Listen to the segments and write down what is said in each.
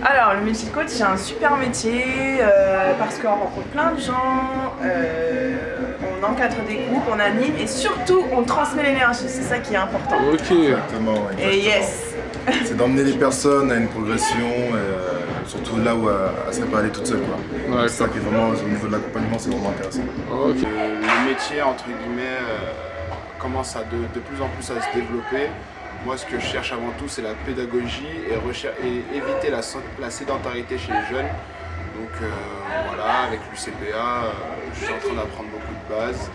Alors, le métier de coach, c'est un super métier parce qu'on rencontre plein de gens, on encadre des groupes, on anime et surtout on transmet l'énergie, c'est ça qui est important. Ok. Exactement. Et yes. C'est d'emmener les personnes à une progression, surtout là où elles ne seraient pas allées toutes seules. Ouais, c'est ça qui est vraiment, au niveau de l'accompagnement, c'est vraiment intéressant. Ok. Le métier, entre guillemets, commence de plus en plus à se développer. Moi, ce que je cherche avant tout, c'est la pédagogie et éviter la sédentarité chez les jeunes. Donc voilà, avec l'UCPA, je suis en train d'apprendre beaucoup de bases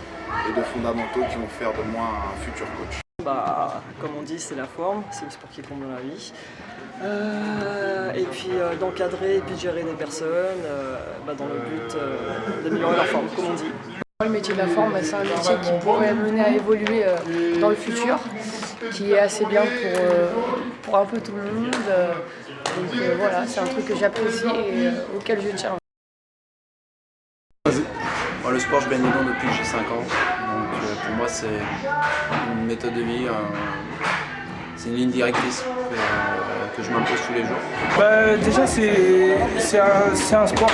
et de fondamentaux qui vont faire de moi un futur coach. Comme on dit, c'est la forme, c'est le sport qui compte dans la vie. Et puis d'encadrer et puis de gérer des personnes dans le but d'améliorer leur forme, comme on dit. Le métier de la forme, c'est un métier qui pourrait mener à évoluer dans le futur, qui est assez bien pour un peu tout le monde. Donc voilà, c'est un truc que j'apprécie et auquel je tiens. Moi, le sport, je baigne dedans depuis que j'ai 5 ans. Donc pour moi, c'est une méthode de vie, c'est une ligne directrice que je m'impose tous les jours. Déjà, c'est un sport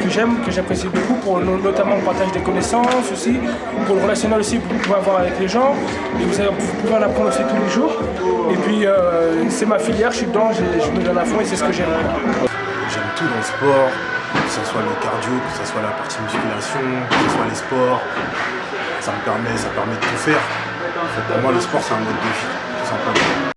que j'aime, que j'apprécie beaucoup, pour notamment le partage des connaissances aussi, pour le relationnel aussi, pour pouvoir avoir avec les gens. Et vous pouvez en apprendre aussi tous les jours. Et puis, c'est ma filière, je suis dedans, je me donne à fond et c'est ce que j'aime. J'aime tout dans le sport, que ce soit le cardio, que ce soit la partie musculation, que ce soit les sports. Ça permet de tout faire. En fait, pour moi, le sport, c'est un mode de vie, tout simplement.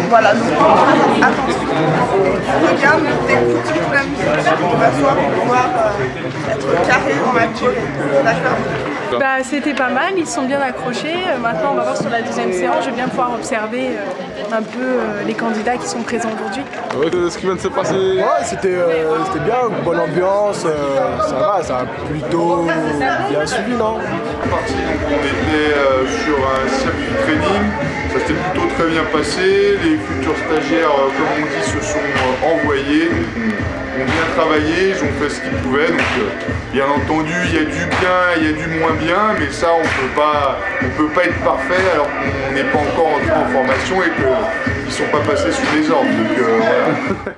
Voilà, donc attention, regarde, t'écoutes toute la musique, on va pouvoir être carré dans la choré, d'accord? C'était pas mal, ils sont bien accrochés. Maintenant, on va voir sur la deuxième séance, je vais bien pouvoir observer un peu les candidats qui sont présents aujourd'hui. Ce qui vient de se passer. Ouais, c'était bien, bonne ambiance, ça a plutôt bien suivi, non? On était sur un circuit de training, ça s'était plutôt très bien passé, les futurs stagiaires, comme on dit, se sont envoyés, ont bien travaillé, ils ont fait ce qu'ils pouvaient, donc bien entendu il y a du bien, il y a du moins bien, mais ça on peut pas être parfait alors qu'on n'est pas encore entré en formation et qu'ils ne sont pas passés sous les ordres, donc voilà.